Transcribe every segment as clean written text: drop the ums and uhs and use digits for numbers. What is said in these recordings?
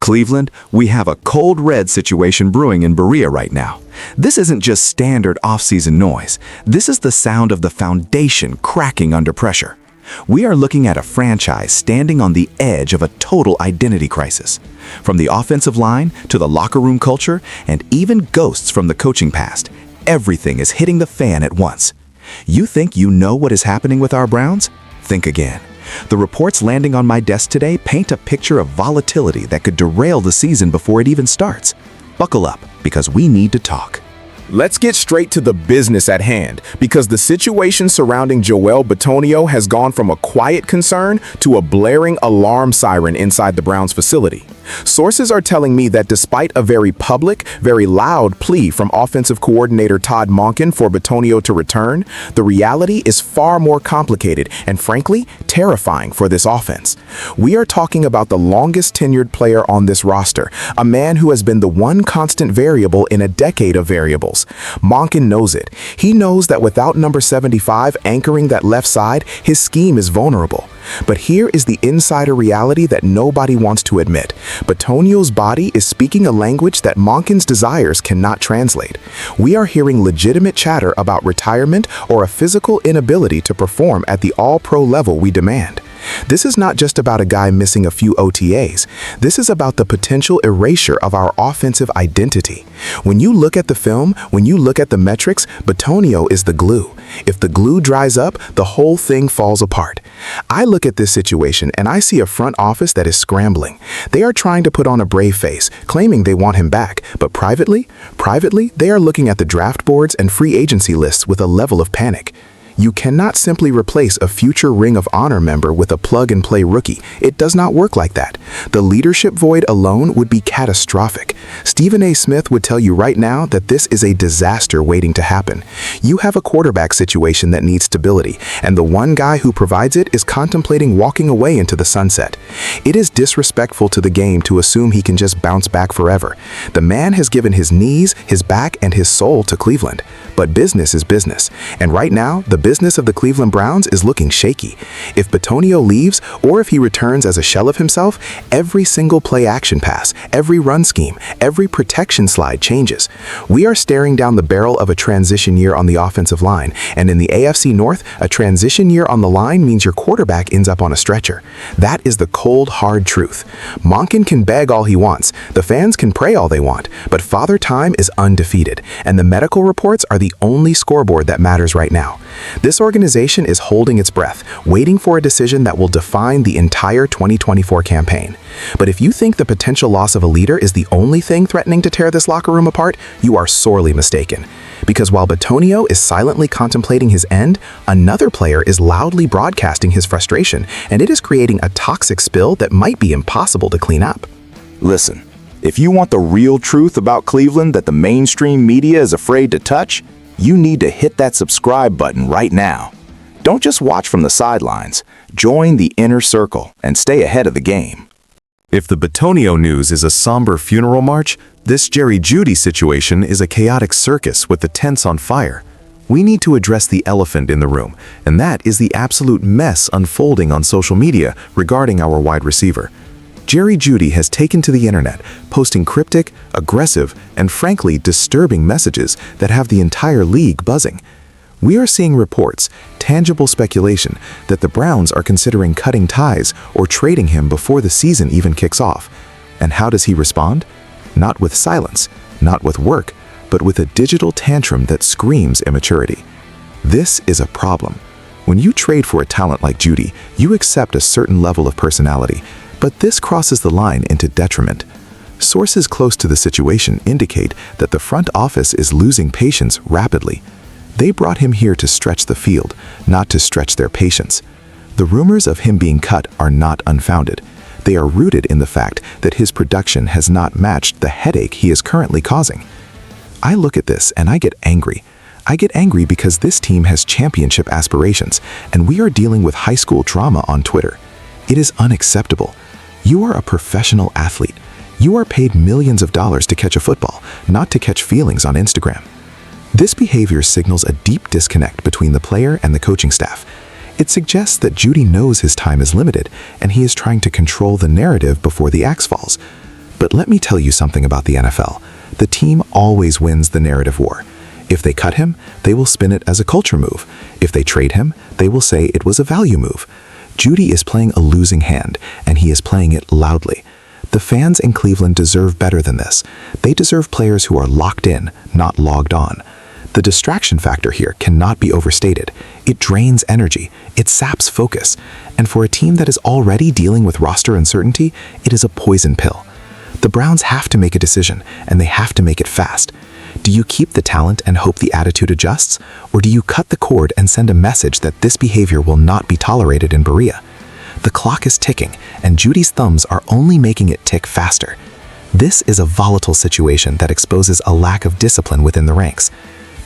Cleveland, we have a cold red situation brewing in Berea right now. This isn't just standard off-season noise. This is the sound of the foundation cracking under pressure. We are looking at a franchise standing on the edge of a total identity crisis. From the offensive line to the locker room culture and even ghosts from the coaching past, everything is hitting the fan at once. You think you know what is happening with our Browns? Think again. The reports landing on my desk today paint a picture of volatility that could derail the season before it even starts. Buckle up, because we need to talk. Let's get straight to the business at hand, because the situation surrounding Joel Bitonio has gone from a quiet concern to a blaring alarm siren inside the Browns facility. Sources are telling me that despite a very public, very loud plea from offensive coordinator Todd Monken for Bitonio to return, the reality is far more complicated and, frankly, terrifying for this offense. We are talking about the longest tenured player on this roster, a man who has been the one constant variable in a decade of variables. Monken knows it. He knows that without number 75 anchoring that left side, his scheme is vulnerable. But here is the insider reality that nobody wants to admit. Bitonio's body is speaking a language that Monken's desires cannot translate. We are hearing legitimate chatter about retirement or a physical inability to perform at the all-pro level we demand. This is not just about a guy missing a few OTAs. This is about the potential erasure of our offensive identity. When you look at the film, when you look at the metrics, Bitonio is the glue. If the glue dries up, the whole thing falls apart. I look at this situation and I see a front office that is scrambling. They are trying to put on a brave face, claiming they want him back, but privately, they are looking at the draft boards and free agency lists with a level of panic. You cannot simply replace a future Ring of Honor member with a plug-and-play rookie. It does not work like that. The leadership void alone would be catastrophic. Stephen A. Smith would tell you right now that this is a disaster waiting to happen. You have a quarterback situation that needs stability, and the one guy who provides it is contemplating walking away into the sunset. It is disrespectful to the game to assume he can just bounce back forever. The man has given his knees, his back, and his soul to Cleveland. But business is business, and right now, the business of the Cleveland Browns is looking shaky. If Bitonio leaves, or if he returns as a shell of himself, every single play-action pass, every run scheme, every protection slide changes. We are staring down the barrel of a transition year on the offensive line, and in the AFC North, a transition year on the line means your quarterback ends up on a stretcher. That is the cold, hard truth. Monken can beg all he wants, the fans can pray all they want, but Father Time is undefeated, and the medical reports are the only scoreboard that matters right now. This organization is holding its breath, waiting for a decision that will define the entire 2024 campaign. But if you think the potential loss of a leader is the only thing threatening to tear this locker room apart, you are sorely mistaken. Because while Bitonio is silently contemplating his end, another player is loudly broadcasting his frustration, and it is creating a toxic spill that might be impossible to clean up. Listen, if you want the real truth about Cleveland that the mainstream media is afraid to touch, you need to hit that subscribe button right now. Don't just watch from the sidelines. Join the inner circle and stay ahead of the game. If the Bitonio news is a somber funeral march, this Jerry Jeudy situation is a chaotic circus with the tents on fire. We need to address the elephant in the room, and that is the absolute mess unfolding on social media regarding our wide receiver. Jerry Jeudy has taken to the internet, posting cryptic, aggressive, and frankly disturbing messages that have the entire league buzzing. We are seeing reports, tangible speculation, that the Browns are considering cutting ties or trading him before the season even kicks off. And how does he respond? Not with silence, not with work, but with a digital tantrum that screams immaturity. This is a problem. When you trade for a talent like Jeudy, you accept a certain level of personality, but this crosses the line into detriment. Sources close to the situation indicate that the front office is losing patience rapidly. They brought him here to stretch the field, not to stretch their patience. The rumors of him being cut are not unfounded. They are rooted in the fact that his production has not matched the headache he is currently causing. I look at this and I get angry. I get angry because this team has championship aspirations, and we are dealing with high school drama on Twitter. It is unacceptable. You are a professional athlete. You are paid millions of dollars to catch a football, not to catch feelings on Instagram. This behavior signals a deep disconnect between the player and the coaching staff. It suggests that Jeudy knows his time is limited, and he is trying to control the narrative before the axe falls. But let me tell you something about the NFL. The team always wins the narrative war. If they cut him, they will spin it as a culture move. If they trade him, they will say it was a value move. Judy is playing a losing hand, and he is playing it loudly. The fans in Cleveland deserve better than this. They deserve players who are locked in, not logged on. The distraction factor here cannot be overstated. It drains energy, it saps focus, and for a team that is already dealing with roster uncertainty, it is a poison pill. The Browns have to make a decision, and they have to make it fast. Do you keep the talent and hope the attitude adjusts, or do you cut the cord and send a message that this behavior will not be tolerated in Berea? The clock is ticking, and Judy's thumbs are only making it tick faster. This is a volatile situation that exposes a lack of discipline within the ranks.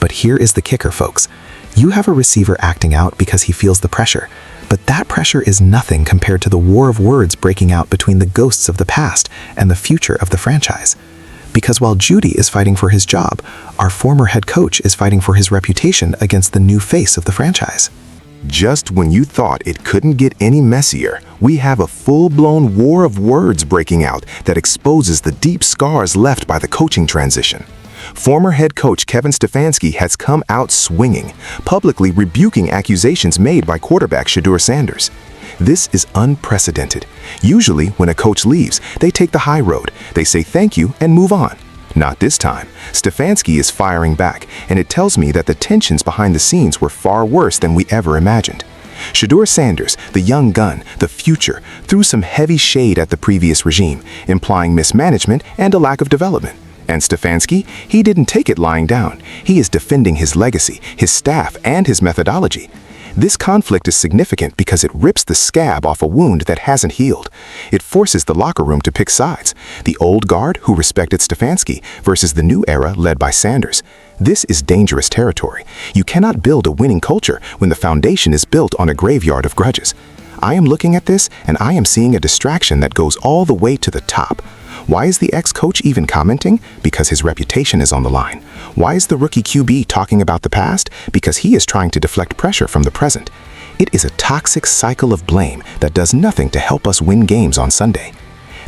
But here is the kicker, folks. You have a receiver acting out because he feels the pressure, but that pressure is nothing compared to the war of words breaking out between the ghosts of the past and the future of the franchise. Because while Judy is fighting for his job, our former head coach is fighting for his reputation against the new face of the franchise. Just when you thought it couldn't get any messier, we have a full-blown war of words breaking out that exposes the deep scars left by the coaching transition. Former head coach Kevin Stefanski has come out swinging, publicly rebuking accusations made by quarterback Shedeur Sanders. This is unprecedented. Usually, when a coach leaves, they take the high road, they say thank you and move on. Not this time. Stefanski is firing back, and it tells me that the tensions behind the scenes were far worse than we ever imagined. Shedeur Sanders, the young gun, the future, threw some heavy shade at the previous regime, implying mismanagement and a lack of development. And Stefanski, he didn't take it lying down. He is defending his legacy, his staff, and his methodology. This conflict is significant because it rips the scab off a wound that hasn't healed. It forces the locker room to pick sides, the old guard who respected Stefanski versus the new era led by Sanders. This is dangerous territory. You cannot build a winning culture when the foundation is built on a graveyard of grudges. I am looking at this and I am seeing a distraction that goes all the way to the top. Why is the ex-coach even commenting? Because his reputation is on the line. Why is the rookie QB talking about the past? Because he is trying to deflect pressure from the present. It is a toxic cycle of blame that does nothing to help us win games on Sunday.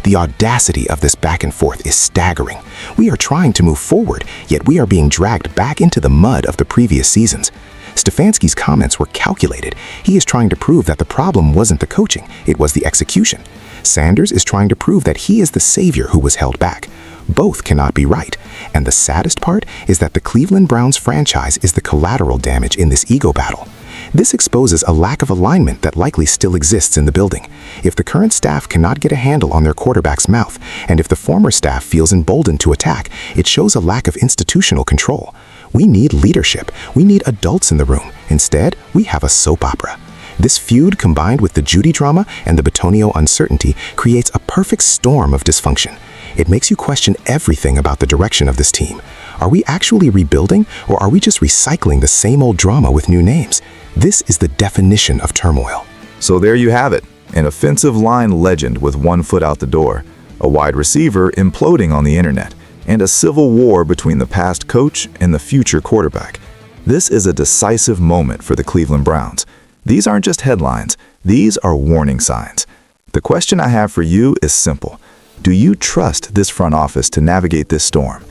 The audacity of this back and forth is staggering. We are trying to move forward, yet we are being dragged back into the mud of the previous seasons. Stefanski's comments were calculated. He is trying to prove that the problem wasn't the coaching, it was the execution. Sanders is trying to prove that he is the savior who was held back. Both cannot be right. And the saddest part is that the Cleveland Browns franchise is the collateral damage in this ego battle. This exposes a lack of alignment that likely still exists in the building. If the current staff cannot get a handle on their quarterback's mouth, and if the former staff feels emboldened to attack, it shows a lack of institutional control. We need leadership. We need adults in the room. Instead, we have a soap opera. This feud, combined with the Judy drama and the Bitonio uncertainty, creates a perfect storm of dysfunction. It makes you question everything about the direction of this team. Are we actually rebuilding, or are we just recycling the same old drama with new names? This is the definition of turmoil. So there you have it, an offensive line legend with one foot out the door, a wide receiver imploding on the internet, and a civil war between the past coach and the future quarterback. This is a decisive moment for the Cleveland Browns. These aren't just headlines, these are warning signs. The question I have for you is simple. Do you trust this front office to navigate this storm?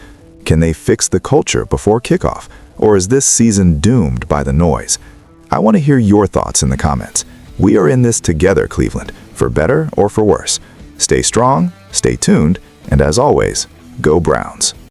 Can they fix the culture before kickoff, or is this season doomed by the noise? I want to hear your thoughts in the comments. We are in this together, Cleveland, for better or for worse. Stay strong, stay tuned, and as always, go Browns.